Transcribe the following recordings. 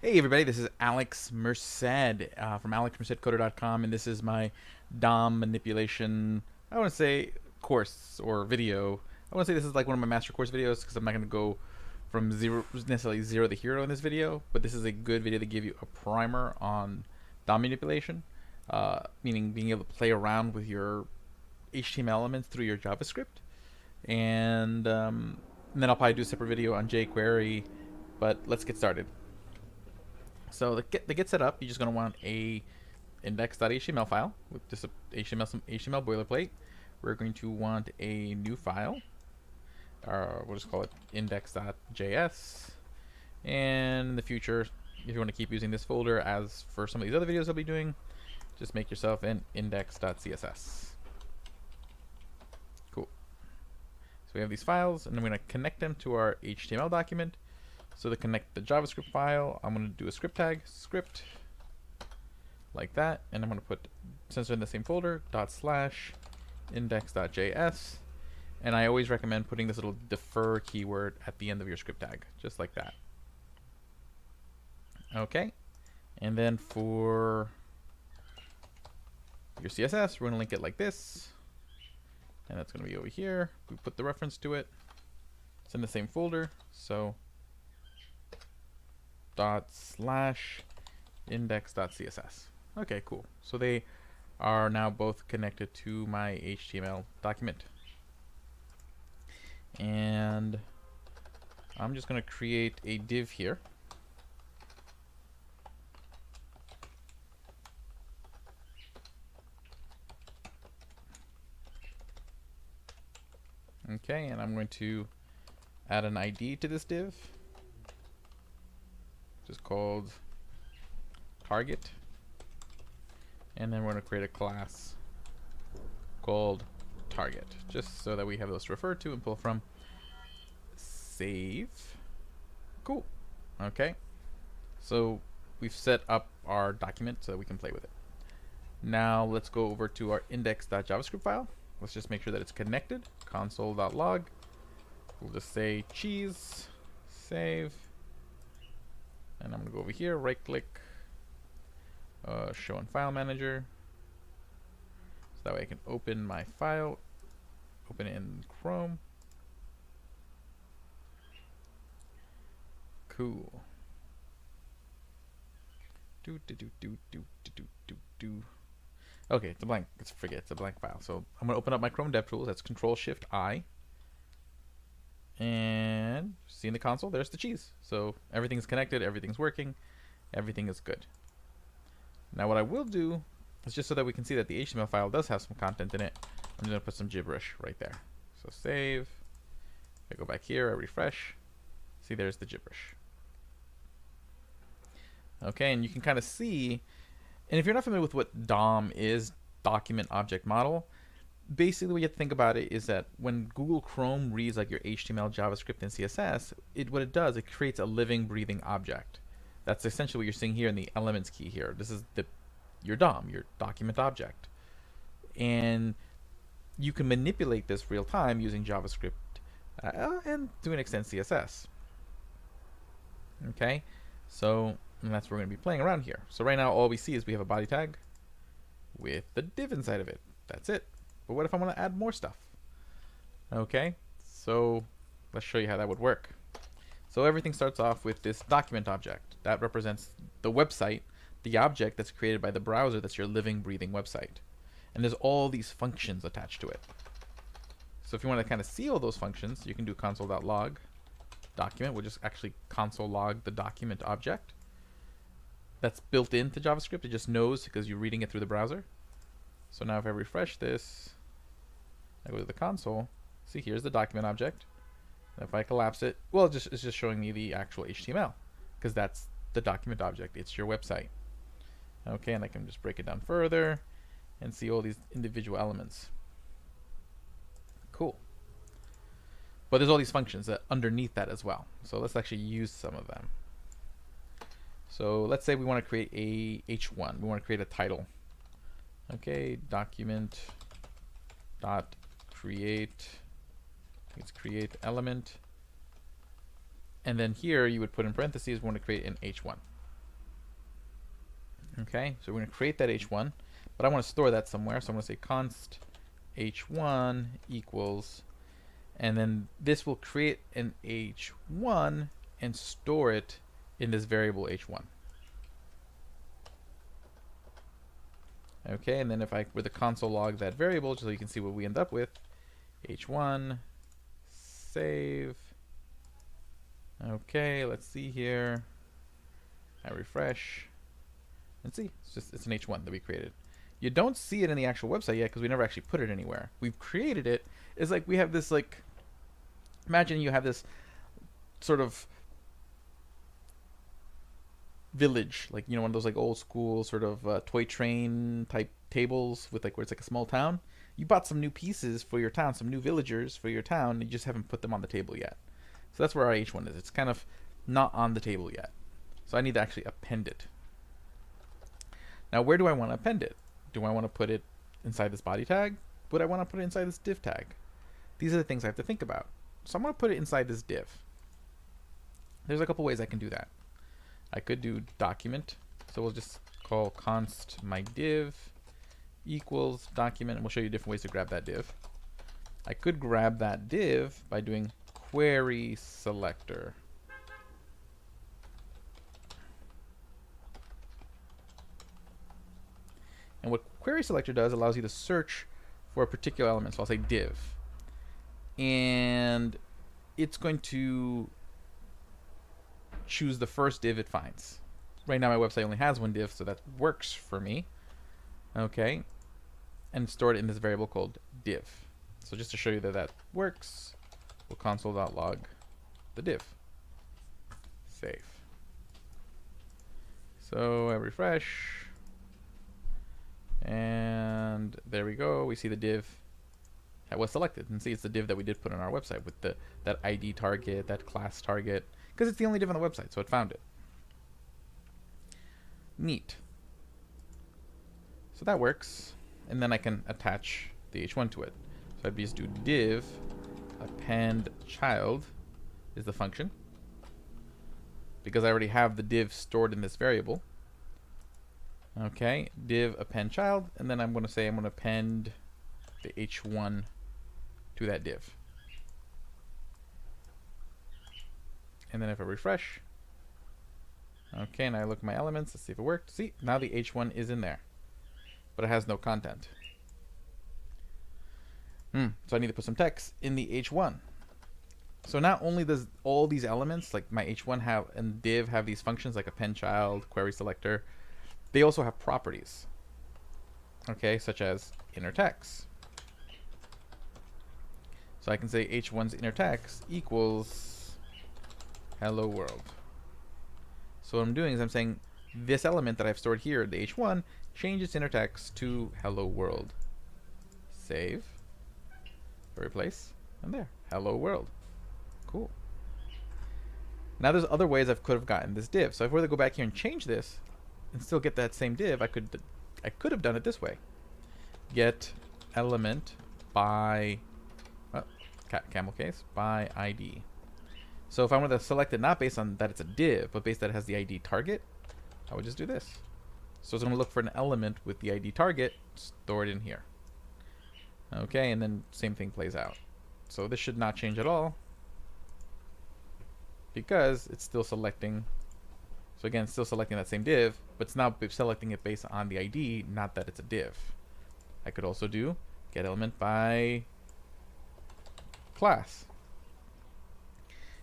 Hey everybody, this is Alex Merced from alexmercedcoder.com, and this is my DOM manipulation, I want to say, course or video. I want to say this is like one of my master course videos because I'm not going to go from necessarily zero to hero in this video, but this is a good video to give you a primer on DOM manipulation, meaning being able to play around with your HTML elements through your JavaScript. And then I'll probably do a separate video on jQuery, but let's get started. So to get set up, you're just going to want a index.html file with just some HTML boilerplate. We're going to want a new file. We'll just call it index.js. And in the future, if you want to keep using this folder as for some of these other videos I'll be doing, just make yourself an index.css. Cool. So we have these files, and I'm going to connect them to our HTML document. So to connect the JavaScript file, I'm going to do a script tag, script, like that, and I'm going to put, since they're in the same folder, /index.js, and I always recommend putting this little defer keyword at the end of your script tag, just like that. Okay, and then for your CSS, we're going to link it like this, and that's going to be over here. We put the reference to it. It's in the same folder, so /index.css. Okay, cool. So they are now both connected to my HTML document. And I'm just going to create a div here. Okay, and I'm going to add an ID to this div. Just called target, and then we're going to create a class called target, just so that we have those to refer to and pull from. Save. Cool. Okay, so we've set up our document so that we can play with it. Now let's go over to our index.javascript file. Let's just make sure that it's connected. Console.log. We'll just say cheese. Save. And I'm going to go over here, right click, show in file manager. So that way I can open my file, open it in Chrome. Cool. Okay, it's a blank, it's a blank file. So I'm going to open up my Chrome DevTools, that's Control-Shift-I. And see in the console, there's the cheese. So everything's connected, everything's working, everything is good. Now what I will do is, just so that we can see that the HTML file does have some content in it, I'm just going to put some gibberish right there. So save. If I go back here, I refresh. See, there's the gibberish. Okay, and you can kind of see, and if you're not familiar with what DOM is, Document Object Model, basically what you have to think about it is that when Google Chrome reads like your HTML, JavaScript, and CSS, what it does, it creates a living, breathing object. That's essentially what you're seeing here in the elements key here. This is your DOM, your document object. And you can manipulate this real time using JavaScript and to an extent CSS. Okay, so that's what we're going to be playing around here. So right now all we see is we have a body tag with the div inside of it. That's it. But what if I want to add more stuff? Okay, so let's show you how that would work. So everything starts off with this document object. That represents the website, the object that's created by the browser that's your living, breathing website. And there's all these functions attached to it. So if you want to kind of see all those functions, you can do console.log document. We'll just actually console log the document object. That's built into JavaScript. It just knows because you're reading it through the browser. So now if I refresh this, I go to the console, see here's the document object. And if I collapse it, well, it's just showing me the actual HTML because that's the document object. It's your website. Okay, and I can just break it down further and see all these individual elements. Cool. But there's all these functions that underneath that as well. So let's actually use some of them. So let's say we want to create a H1. We want to create a title. Okay, document dot create. It's create element, and then here you would put in parentheses. We want to create an H1. Okay, so we're going to create that h1, but I want to store that somewhere, so I'm going to say const h1 equals, and then this will create an h1 and store it in this variable h1. Okay, and then if I with the console log that variable, just so you can see what we end up with, h1 save. Okay, let's see here. I refresh and see it's an h1 that we created. You don't see it in the actual website yet because we never actually put it anywhere. We've created it. It's like we have this, like, imagine you have this sort of village, like, you know, one of those like old school sort of toy train type tables with like where it's like a small town. You bought some new pieces for your town, some new villagers for your town, and you just haven't put them on the table yet. So that's where our h1 is. It's kind of not on the table yet. So I need to actually append it. Now, where do I want to append it? Do I want to put it inside this body tag? Would I want to put it inside this div tag? These are the things I have to think about. So I'm going to put it inside this div. There's a couple ways I can do that. I could do document. So we'll just call const my div equals document, and we'll show you different ways to grab that div. I could grab that div by doing query selector. And what query selector does allows you to search for a particular element. So I'll say div. And it's going to choose the first div it finds. Right now my website only has one div, so that works for me. Okay. And store it in this variable called div. So just to show you that that works, we'll console.log the div. Save. So I refresh. And there we go. We see the div that was selected, and see it's the div that we did put on our website with that ID target, that class target, because it's the only div on the website, so it found it. Neat. So that works, and then I can attach the h1 to it. So I'd just do div append child is the function, because I already have the div stored in this variable. Okay, div append child, and then I'm going to say I'm going to append the h1 to that div. And then if I refresh, okay, and I look at my elements, let's see if it worked. See, now the h1 is in there, but it has no content. So I need to put some text in the h1. So not only does all these elements, like my h1 have and div, have these functions like append child, query selector, they also have properties, okay, such as inner text. So I can say h1's inner text equals hello world. So what I'm doing is I'm saying this element that I've stored here, the h1, change its inner text to hello world. Save, replace, and there, hello world. Cool. Now there's other ways I could have gotten this div. So if I were to go back here and change this and still get that same div, I could have done it this way. Get element by camel case by ID. So if I wanted to select it not based on that it's a div, but based that it has the ID target, I would just do this. So it's going to look for an element with the ID target, store it in here. Okay, and then same thing plays out. So this should not change at all, because it's still selecting. So again, it's still selecting that same div, but it's now selecting it based on the ID, not that it's a div. I could also do get element by class.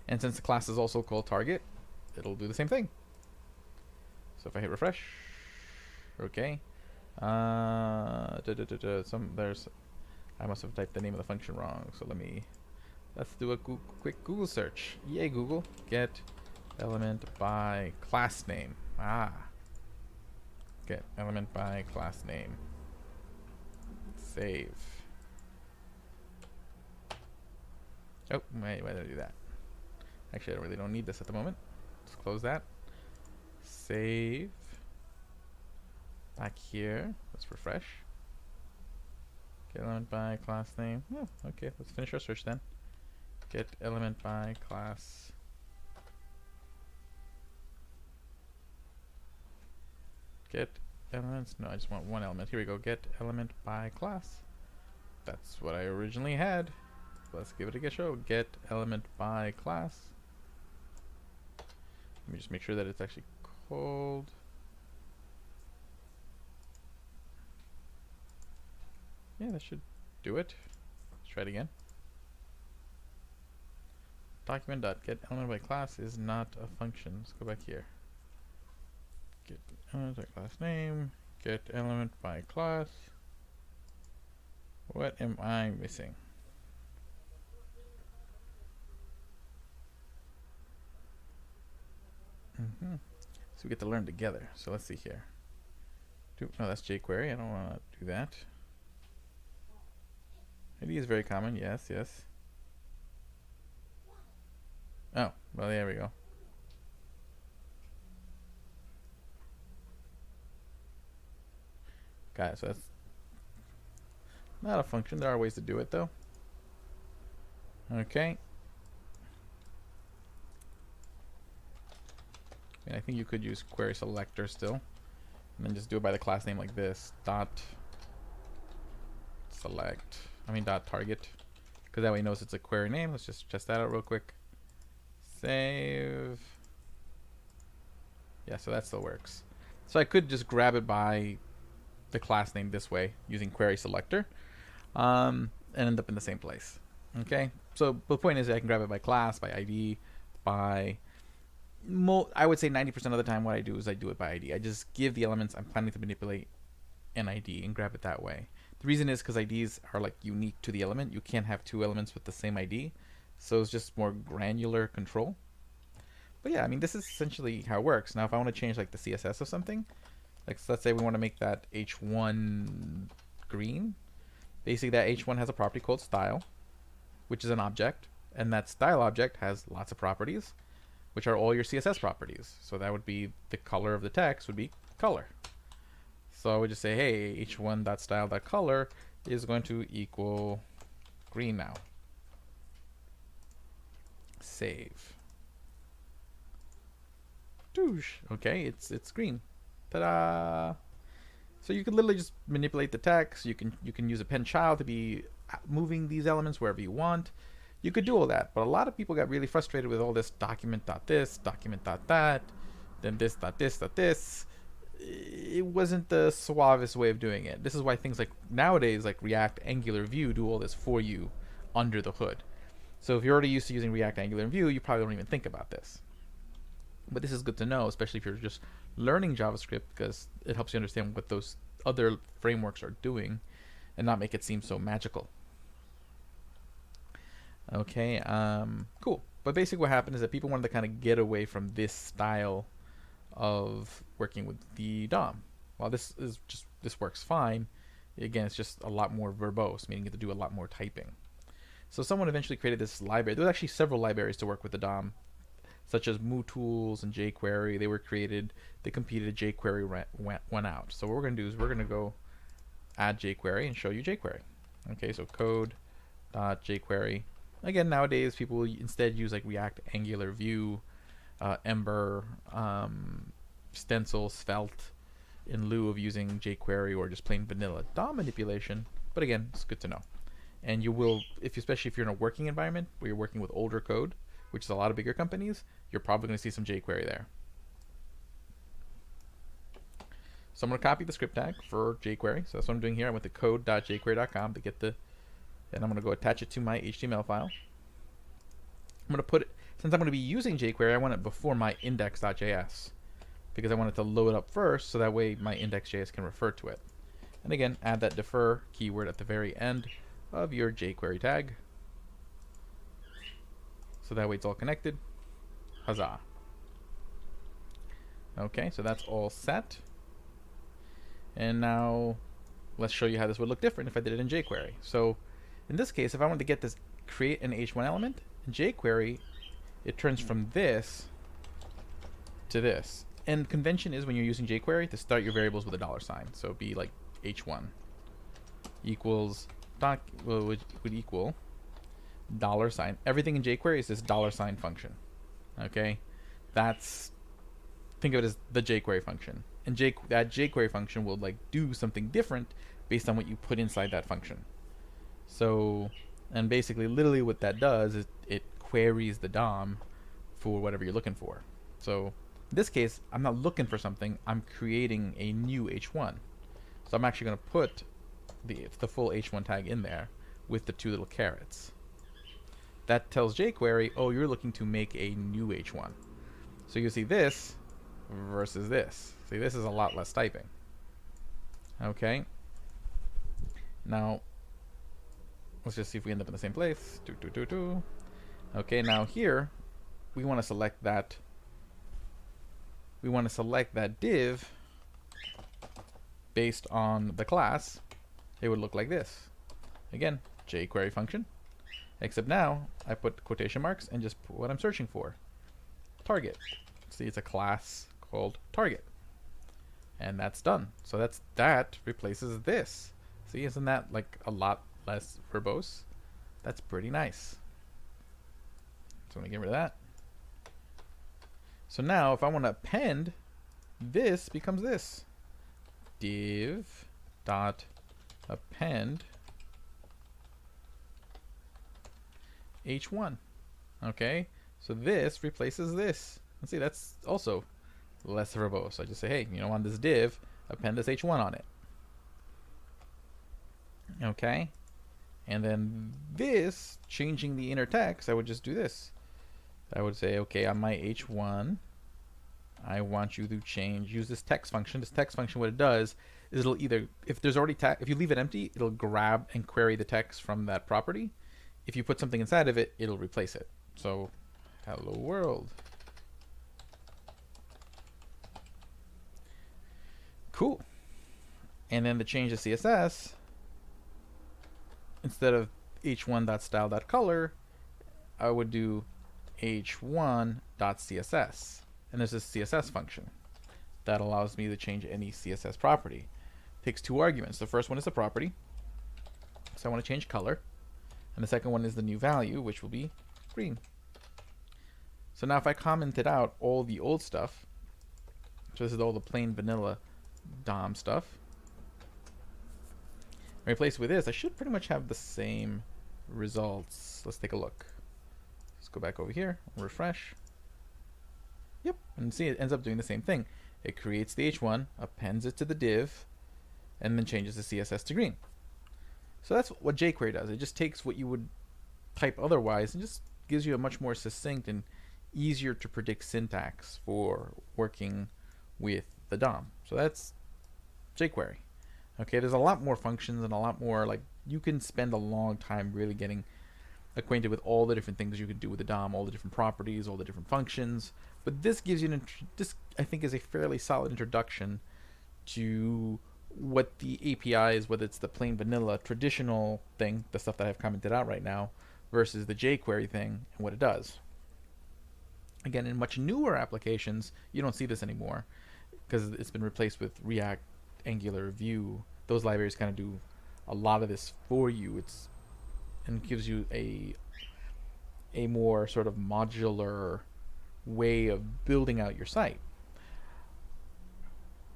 And since the class is also called target, it'll do the same thing. So if I hit refresh, okay. I must have typed the name of the function wrong. So let's do a quick Google search. Yay, Google. Get element by class name. Get element by class name. Save. Oh, wait, why did I do that? Actually, I really don't need this at the moment. Let's close that. Save. Back here. Let's refresh. Get element by class name. Oh, okay, let's finish our search then. Get element by class. Get elements. No, I just want one element. Here we go. Get element by class. That's what I originally had. Let's give it a go. Get element by class. Let me just make sure that it's actually called. Yeah, that should do it. Let's try it again. Document.getElementByClass by class is not a function. Let's go back here. Get element by class name. Get element by class. What am I missing? So we get to learn together. So let's see here. No, that's jQuery. I don't want to do that. ID is very common. Yes, yes. Oh, well, there we go. Got it. So that's not a function. There are ways to do it, though. Okay. And I think you could use query selector still, and then just do it by the class name like this. Dot select. Dot target, because that way it knows it's a query name. Let's just test that out real quick. Save. Yeah, so that still works. So I could just grab it by the class name this way using query selector, and end up in the same place. Okay. So the point is that I can grab it by class, by ID, by I would say 90% of the time what I do is I do it by ID. I just give the elements I'm planning to manipulate an ID and grab it that way. The reason is because IDs are like unique to the element. You can't have two elements with the same ID. So it's just more granular control. But yeah, this is essentially how it works. Now if I want to change like the CSS of something, like let's say we want to make that H1 green. Basically that H1 has a property called style, which is an object. And that style object has lots of properties, which are all your CSS properties. So that would be the color of the text would be color. So I would just say, hey, h1.style.color is going to equal green now. Save. Douche. Okay, it's green. Ta-da! So you could literally just manipulate the text. You can use a pen child to be moving these elements wherever you want. You could do all that, but a lot of people got really frustrated with all this document.this, document.that, then this. It wasn't the suavest way of doing it. This is why things like nowadays, like React, Angular, Vue, do all this for you under the hood. So if you're already used to using React, Angular, and Vue, you probably don't even think about this. But this is good to know, especially if you're just learning JavaScript, because it helps you understand what those other frameworks are doing and not make it seem so magical. Okay, cool. But basically what happened is that people wanted to kind of get away from this style of working with the DOM. While this works fine, again, it's just a lot more verbose, meaning you have to do a lot more typing. So someone eventually created this library. There was actually several libraries to work with the DOM, such as MooTools and jQuery. They were created. They competed. jQuery went out. So what we're going to do is we're going to go add jQuery and show you jQuery. Okay, so code.jQuery. Again, nowadays people instead use like React, Angular, Vue, Ember, Stencil, Svelte in lieu of using jQuery or just plain vanilla DOM manipulation. But again, it's good to know. And you will, especially if you're in a working environment where you're working with older code, which is a lot of bigger companies, you're probably going to see some jQuery there. So I'm going to copy the script tag for jQuery. So that's what I'm doing here. I went to code.jquery.com to get the, and I'm going to go attach it to my HTML file. I'm going to put it, since I'm going to be using jQuery, I want it before my index.js because I want it to load up first so that way my index.js can refer to it. And again, add that defer keyword at the very end of your jQuery tag. So that way it's all connected. Huzzah. Okay, so that's all set. And now let's show you how this would look different if I did it in jQuery. So in this case, if I wanted to get this, create an H1 element, in jQuery, it turns from this to this. And convention is when you're using jQuery to start your variables with a $sign. So it'd be like H1 equals would equal $sign. Everything in jQuery is this $sign function. Okay, think of it as the jQuery function. and that jQuery function will like do something different based on what you put inside that function. So, and basically, literally what that does is it queries the DOM for whatever you're looking for. So, in this case, I'm not looking for something, I'm creating a new h1. So I'm actually going to put the full h1 tag in there with the two little carets. That tells jQuery, oh, you're looking to make a new h1. So you see this versus this. See, this is a lot less typing. Okay. Now, let's just see if we end up in the same place. Okay, now here, we want to select that. We want to select that div based on the class. It would look like this. Again, jQuery function. Except now, I put quotation marks and just put what I'm searching for. Target. See, it's a class called target. And that's done. So that replaces this. See, isn't that like a lot less verbose? That's pretty nice. So I'm gonna get rid of that. So now if I want to append, this becomes this. Div dot append h1. Okay, so this replaces this. Let's see, that's also less verbose. I just say, hey, on this div, append this h1 on it. Okay, and then this, changing the inner text, I would just do this. I would say, okay, on my h1, I want you to use this text function. This text function, what it does is it'll either, if there's already if you leave it empty, it'll grab and query the text from that property. If you put something inside of it, it'll replace it. So, hello world. Cool. And then to change the CSS, instead of h1.style.color, I would do h1.css. And there's this CSS function that allows me to change any CSS property. It takes two arguments. The first one is the property, so I want to change color. And the second one is the new value, which will be green. So now if I commented out all the old stuff, so this is all the plain vanilla DOM stuff, and replace it with this, I should pretty much have the same results. Let's take a look. Let's go back over here, refresh. Yep, and see, it ends up doing the same thing. It creates the h1, appends it to the div, and then changes the CSS to green. So that's what jQuery does. It just takes what you would type otherwise and just gives you a much more succinct and easier to predict syntax for working with the DOM. So that's jQuery. Okay, there's a lot more functions and a lot more, like, you can spend a long time really getting acquainted with all the different things you can do with the DOM, all the different properties, all the different functions. But this gives you this, I think, is a fairly solid introduction to what the API is, whether it's the plain vanilla traditional thing, the stuff that I've commented out right now, versus the jQuery thing and what it does. Again, in much newer applications, you don't see this anymore because it's been replaced with React, Angular, Vue. Those libraries kind of do a lot of this for you. And gives you a more sort of modular way of building out your site.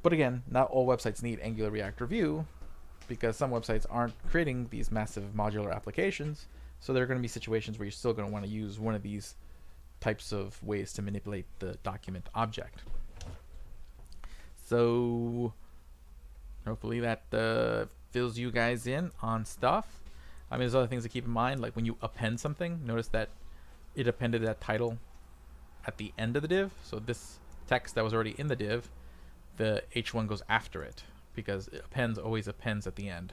But again, not all websites need Angular, React, or Vue, because some websites aren't creating these massive modular applications. So there are going to be situations where you're still going to want to use one of these types of ways to manipulate the document object. So hopefully that fills you guys in on stuff. I mean, there's other things to keep in mind, like when you append something, notice that it appended that title at the end of the div. So this text that was already in the div, the h1 goes after it because it always appends at the end.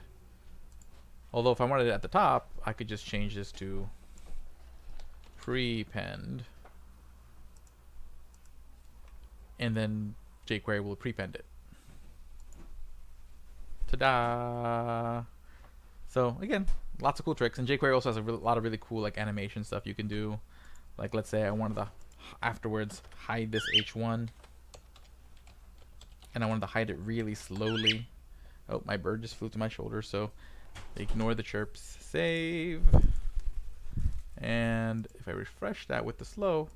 Although if I wanted it at the top, I could just change this to prepend, and then jQuery will prepend it. Ta-da! So again, lots of cool tricks, and jQuery also has a lot of really cool like animation stuff you can do. Like let's say I wanted to afterwards hide this h1, and I wanted to hide it really slowly. Oh, my bird just flew to my shoulder, so ignore the chirps. Save. And if I refresh that with the slow,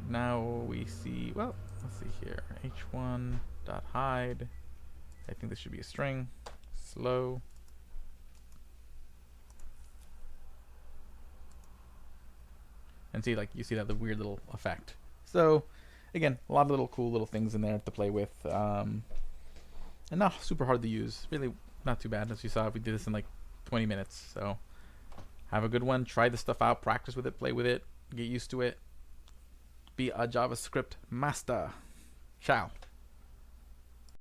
now we see be, well, let's see here. h1.hide. I think this should be a string. Slow. And see, like, you see that the weird little effect. So, again, a lot of little cool little things in there to play with. And not super hard to use. Really not too bad. As you saw, we did this in like 20 minutes. So, have a good one. Try this stuff out. Practice with it. Play with it. Get used to it. Be a JavaScript master. Ciao.